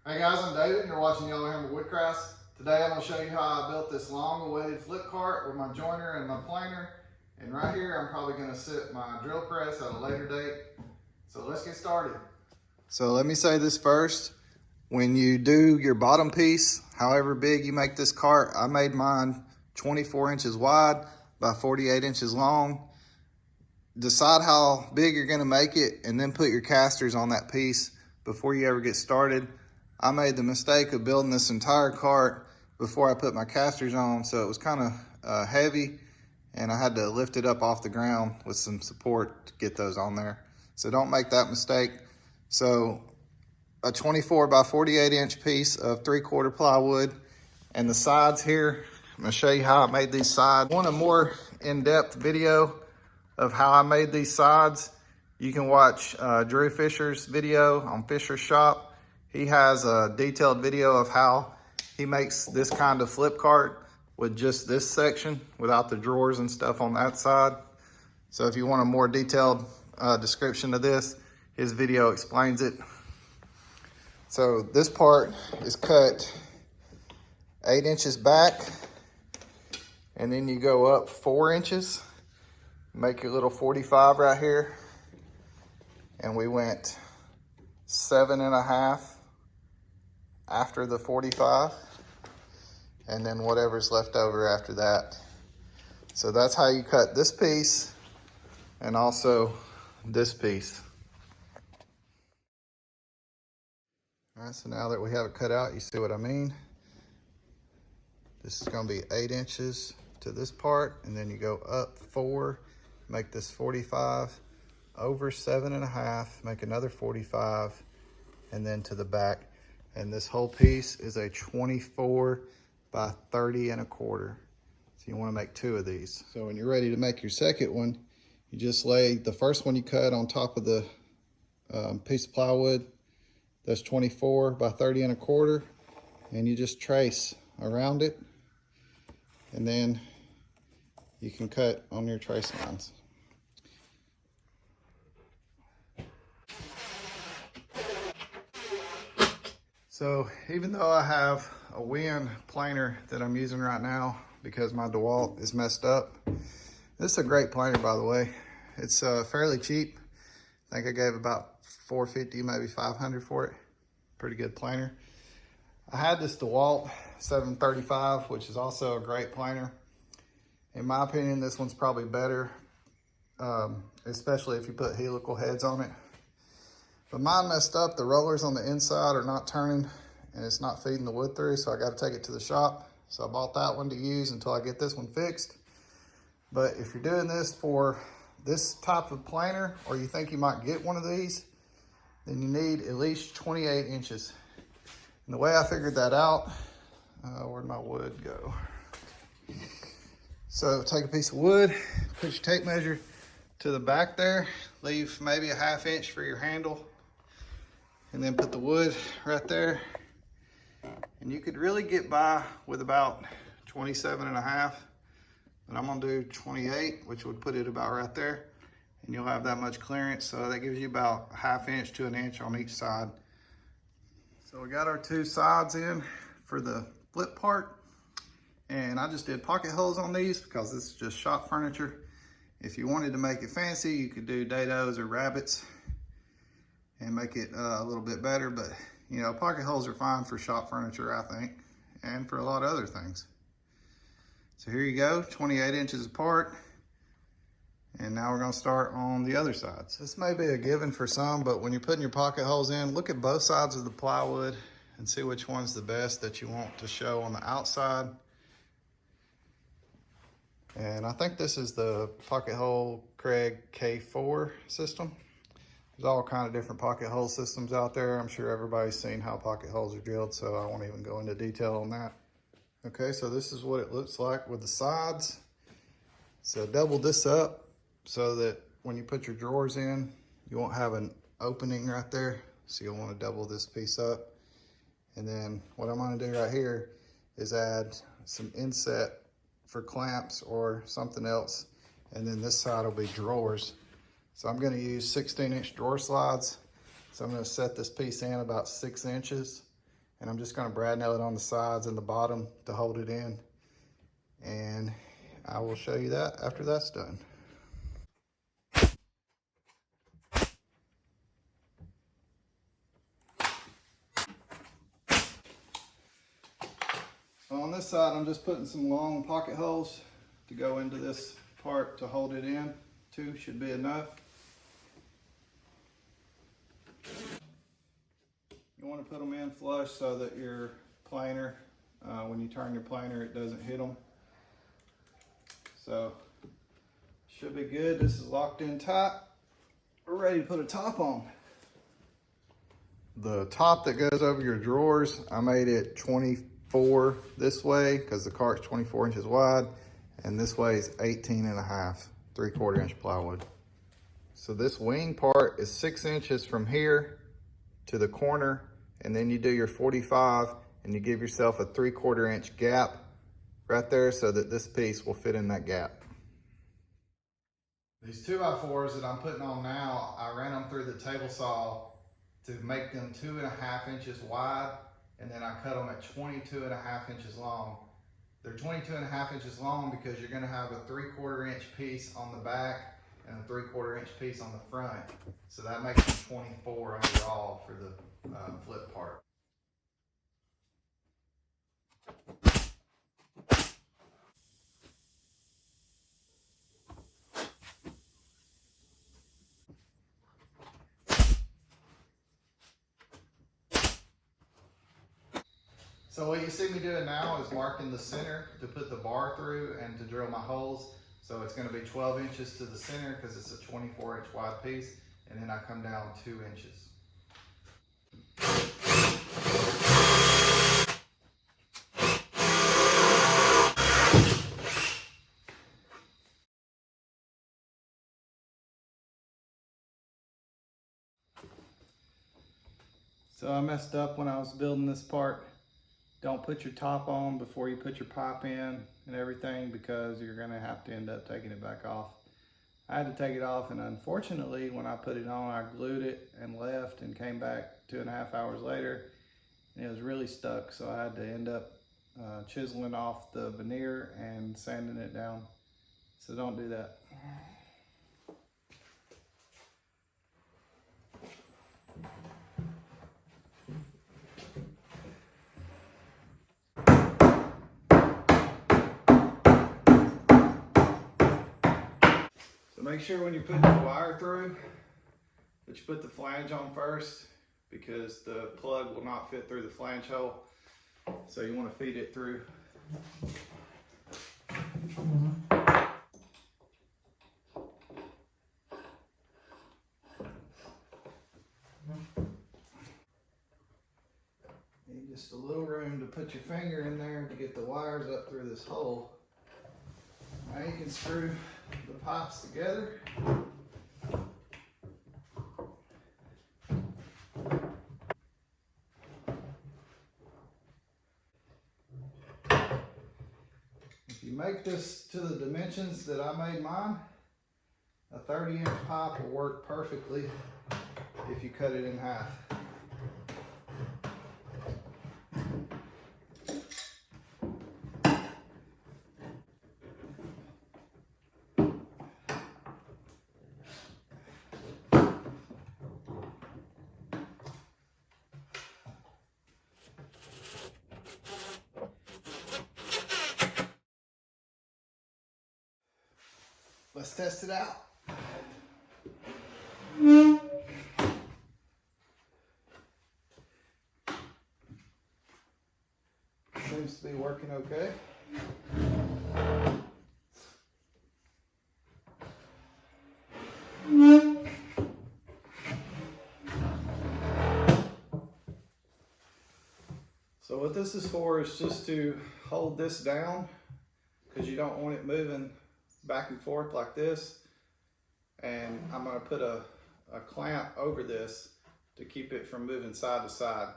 Hey guys, I'm David and you're watching Yellowhammer Woodcrafts. Today I'm going to show you how I built this long-awaited flip cart with my joiner and my planer. And right here I'm probably going to sit my drill press at a later date. So let's get started. So let me say this first. When you do your bottom piece, however big you make this cart, I made mine 24 inches wide by 48 inches long. Decide how big you're going to make it and then put your casters on that piece before you ever get started. I made the mistake of building this entire cart before I put my casters on, so it was kind of heavy and I had to lift it up off the ground with some support to get those on there. So don't make that mistake. So a 24 by 48 inch piece of 3/4 plywood, and the sides here, I'm gonna show you how I made these sides. Want a more in-depth video of how I made these sides, you can watch Drew Fisher's video on Fisher's Shop. He has a detailed video of how he makes this kind of flip cart with just this section without the drawers and stuff on that side. So if you want a more detailed description of this, his video explains it. So this part is cut 8 inches back, and then you go up 4 inches. Make your little 45 right here. And we went 7.5 after the 45. And then whatever's left over after that. So that's how you cut this piece and also this piece. All right, so now that we have it cut out, you see what I mean? This is gonna be 8 inches to this part, and then you go up 4, make this 45, over 7.5, make another 45, and then to the back. And this whole piece is a 24 by 30.25. So you wanna make 2 of these. So when you're ready to make your second one, you just lay the first one you cut on top of the piece of plywood. That's 24 by 30.25, and you just trace around it, and then you can cut on your trace lines. So even though I have a Win planer that I'm using right now because my DeWalt is messed up, this is a great planer, by the way. It's fairly cheap. I think I gave about $450, maybe $500 for it. Pretty good planer. I had this DeWalt 735, which is also a great planer. In my opinion, this one's probably better, especially if you put helical heads on it. But mine messed up. The rollers on the inside are not turning and it's not feeding the wood through, so I got to take it to the shop. So I bought that one to use until I get this one fixed. But if you're doing this for this type of planer, or you think you might get one of these, then you need at least 28 inches. And the way I figured that out, where'd my wood go? So take a piece of wood, put your tape measure to the back there, leave maybe a 1/2 inch for your handle, and then put the wood right there. And you could really get by with about 27.5, but I'm gonna do 28, which would put it about right there. And you'll have that much clearance, so that gives you about a 1/2 inch to 1 inch on each side. So we got our 2 sides in for the flip part, and I just did pocket holes on these because this is just shop furniture. If you wanted to make it fancy, you could do dados or rabbits and make it a little bit better, but you know, pocket holes are fine for shop furniture, I think, and for a lot of other things. So here you go, 28 inches apart. And now we're gonna start on the other sides. This may be a given for some, but when you're putting your pocket holes in, look at both sides of the plywood and see which one's the best that you want to show on the outside. And I think this is the Pocket Hole Craig K4 system. There's all kind of different pocket hole systems out there. I'm sure everybody's seen how pocket holes are drilled, so I won't even go into detail on that. Okay, so this is what it looks like with the sides. So double this up so that when you put your drawers in, you won't have an opening right there. So you'll want to double this piece up. And then what I'm going to do right here is add some inset for clamps or something else. And then this side will be drawers. So I'm going to use 16-inch drawer slides. So I'm going to set this piece in about 6 inches. And I'm just gonna brad nail it on the sides and the bottom to hold it in. And I will show you that after that's done. So on this side, I'm just putting some long pocket holes to go into this part to hold it in. 2 should be enough. You want to put them in flush so that your planer, when you turn your planer, it doesn't hit them. So should be good. This is locked in tight. We're ready to put a top on. The top that goes over your drawers, I made it 24 this way because the cart's 24 inches wide, and this way is 18 and a half, 3/4 inch plywood. So this wing part is 6 inches from here to the corner, and then you do your 45 and you give yourself a 3/4 inch gap right there so that this piece will fit in that gap. These 2x4s that I'm putting on now, I ran them through the table saw to make them 2.5 inches wide, and then I cut them at 22.5 inches long. They're 22.5 inches long because you're gonna have a 3/4 inch piece on the back and a 3/4 inch piece on the front. So that makes them 24 overall for the flip part. So what you see me doing now is marking the center to put the bar through and to drill my holes. So it's gonna be 12 inches to the center because it's a 24 inch wide piece, and then I come down 2 inches. So I messed up when I was building this part. Don't put your top on before you put your pipe in and everything, because you're gonna have to end up taking it back off. I had to take it off, and unfortunately when I put it on, I glued it and left and came back 2.5 hours later, and it was really stuck. So I had to end up chiseling off the veneer and sanding it down. So don't do that. So make sure when you're putting the wire through that you put the flange on first, because the plug will not fit through the flange hole. So you want to feed it through. Need just a little room to put your finger in there to get the wires up through this hole. Now you can screw the pipes together. If you make this to the dimensions that I made mine, a 30-inch pipe will work perfectly if you cut it in half. Let's test it out. Seems to be working okay. So what this is for is just to hold this down, because you don't want it moving back and forth like this. And I'm going to put a clamp over this to keep it from moving side to side.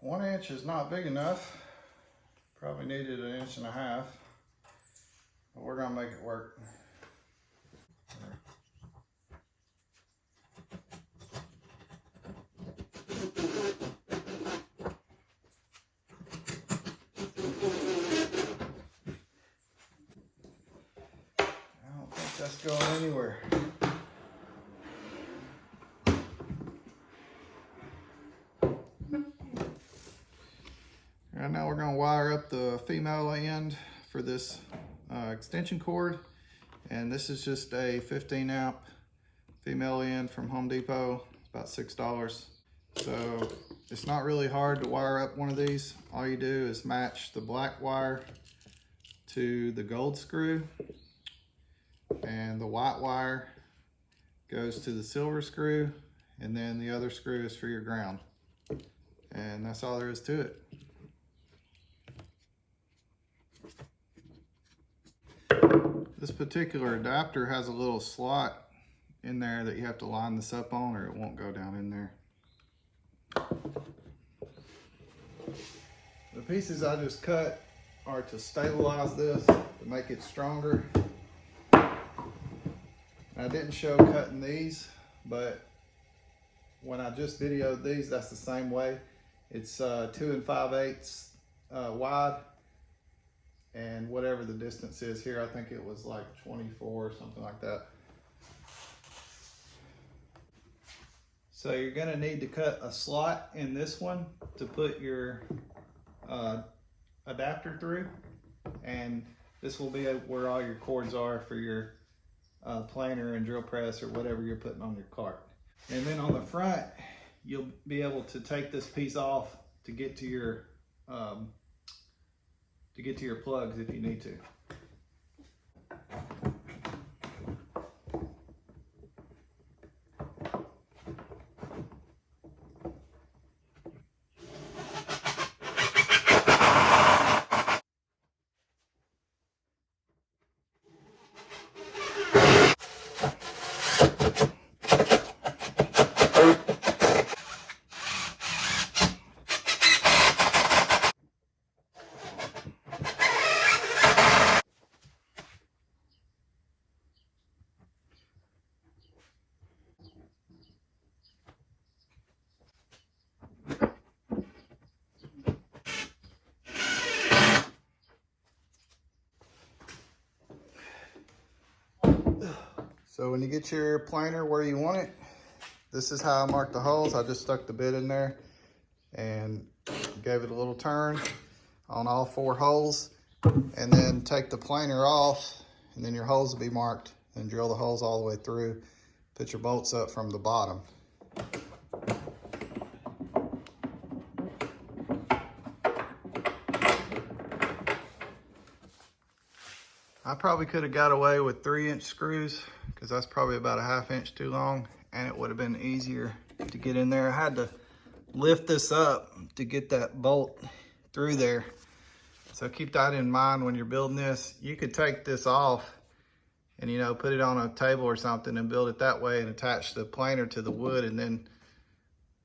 1 inch is not big enough. Probably needed 1.5 inches, but we're gonna make it work. I don't think that's going anywhere. Right now we're going to wire up the female end for this extension cord, and this is just a 15 amp female end from Home Depot. It's about $6. So it's not really hard to wire up one of these. All you do is match the black wire to the gold screw, and the white wire goes to the silver screw, and then the other screw is for your ground. And that's all there is to it. This particular adapter has a little slot in there that you have to line this up on, or it won't go down in there. The pieces I just cut are to stabilize this, to make it stronger. I didn't show cutting these, but when I just videoed these, that's the same way. It's 2 5/8 wide, and whatever the distance is here, I think it was like 24 or something like that. So you're gonna need to cut a slot in this one to put your adapter through, and this will be where all your cords are for your planer and drill press or whatever you're putting on your cart. And then on the front, you'll be able to take this piece off to get to your plugs if you need to. So when you get your planer where you want it, this is how I mark the holes. I just stuck the bit in there and gave it a little turn on all 4 holes, and then take the planer off, and then your holes will be marked, and drill the holes all the way through. Put your bolts up from the bottom. I probably could have got away with 3-inch screws, because that's probably about a 1/2 inch too long, and it would have been easier to get in there. I had to lift this up to get that bolt through there. So keep that in mind when you're building this. You could take this off and, you know, put it on a table or something and build it that way, and attach the planer to the wood, and then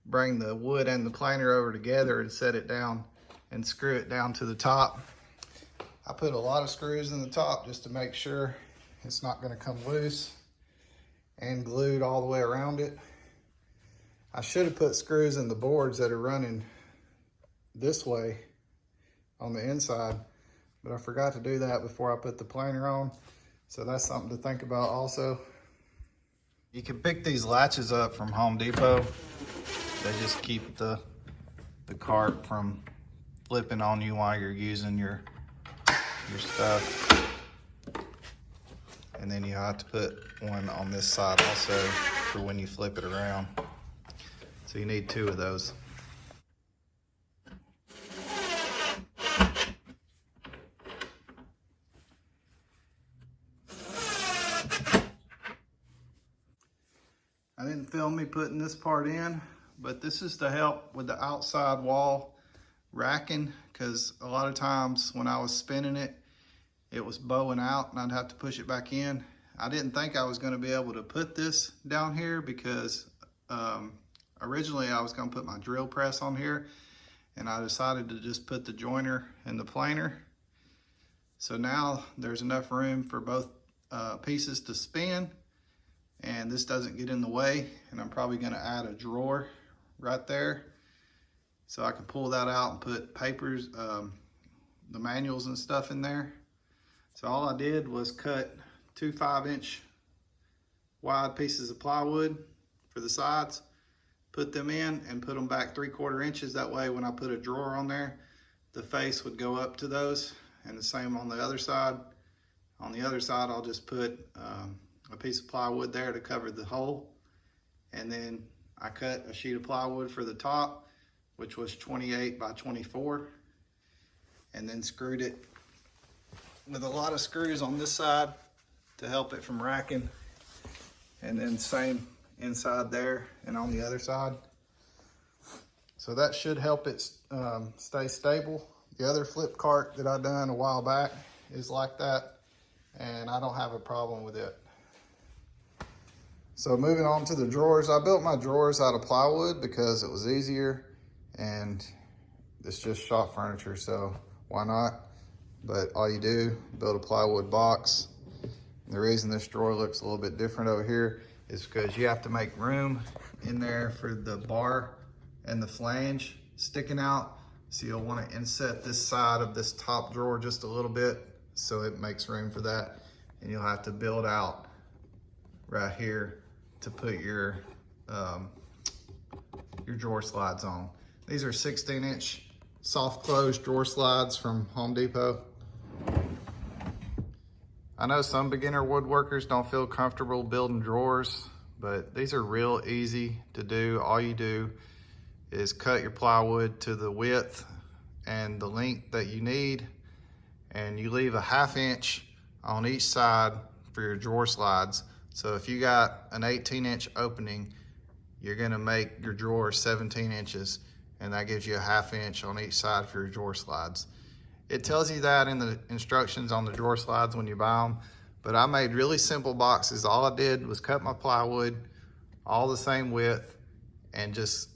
bring the wood and the planer over together and set it down and screw it down to the top. I put a lot of screws in the top just to make sure it's not going to come loose, and glued all the way around it. I should have put screws in the boards that are running this way on the inside, but I forgot to do that before I put the planer on. So that's something to think about also. You can pick these latches up from Home Depot. They just keep the cart from flipping on you while you're using your stuff. And then you have to put one on this side also for when you flip it around. So you need 2 of those. I didn't film me putting this part in, but this is to help with the outside wall racking, because a lot of times when I was spinning it, it was bowing out and I'd have to push it back in. I didn't think I was going to be able to put this down here, because originally I was going to put my drill press on here, and I decided to just put the joiner and the planer. So now there's enough room for both pieces to spin, and this doesn't get in the way. And I'm probably going to add a drawer right there so I can pull that out and put papers, the manuals and stuff in there. So all I did was cut 2 5-inch wide pieces of plywood for the sides, put them in and put them back 3/4 inches. That way when I put a drawer on there, the face would go up to those, and the same on the other side. On the other side, I'll just put a piece of plywood there to cover the hole. And then I cut a sheet of plywood for the top, which was 28 by 24, and then screwed it with a lot of screws on this side to help it from racking. And then same inside there and on the other side. So that should help it stay stable. The other flip cart that I done a while back is like that, and I don't have a problem with it. So moving on to the drawers, I built my drawers out of plywood because it was easier, and it's just shop furniture, so why not? But all you do, build a plywood box. The reason this drawer looks a little bit different over here is because you have to make room in there for the bar and the flange sticking out. So you'll want to inset this side of this top drawer just a little bit so it makes room for that. And you'll have to build out right here to put your drawer slides on. These are 16-inch soft close drawer slides from Home Depot. I know some beginner woodworkers don't feel comfortable building drawers, but these are real easy to do. All you do is cut your plywood to the width and the length that you need, and you leave a 1/2 inch on each side for your drawer slides. So if you got an 18-inch opening, you're gonna make your drawer 17 inches, and that gives you a 1/2 inch on each side for your drawer slides. It tells you that in the instructions on the drawer slides when you buy them, but I made really simple boxes. All I did was cut my plywood all the same width and just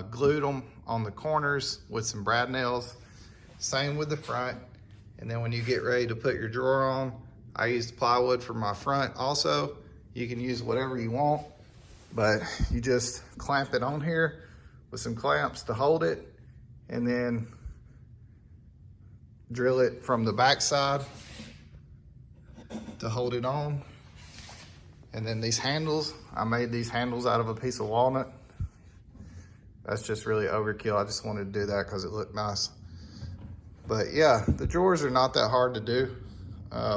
glued them on the corners with some brad nails. Same with the front. And then when you get ready to put your drawer on, I used plywood for my front also. You can use whatever you want, but you just clamp it on here with some clamps to hold it, and then drill it from the back side to hold it on. And then these handles, I made these handles out of a piece of walnut. That's just really overkill. I just wanted to do that because it looked nice. But yeah, the drawers are not that hard to do.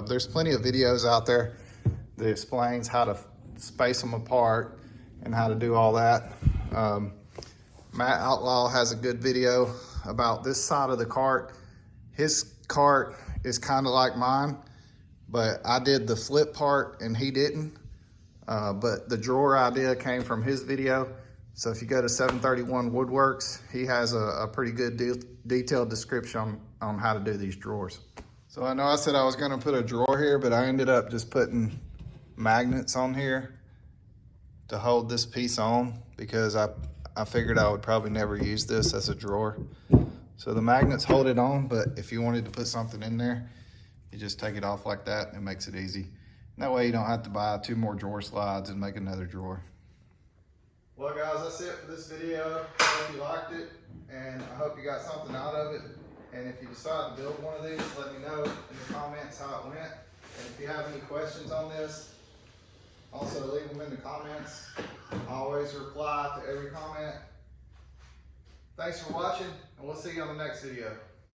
There's plenty of videos out there that explains how to space them apart and how to do all that. Matt Outlaw has a good video about this side of the cart. His cart is kind of like mine, but I did the flip part and he didn't. But the drawer idea came from his video. So if you go to 731 Woodworks, he has a pretty good detailed description on how to do these drawers. So I know I said I was gonna put a drawer here, but I ended up just putting magnets on here to hold this piece on because I figured I would probably never use this as a drawer. So the magnets hold it on, but if you wanted to put something in there, you just take it off like that and it makes it easy. And that way you don't have to buy 2 more drawer slides and make another drawer. Well guys, that's it for this video. I hope you liked it, and I hope you got something out of it. And if you decide to build one of these, let me know in the comments how it went. And if you have any questions on this, also leave them in the comments. I always reply to every comment. Thanks for watching, and we'll see you on the next video.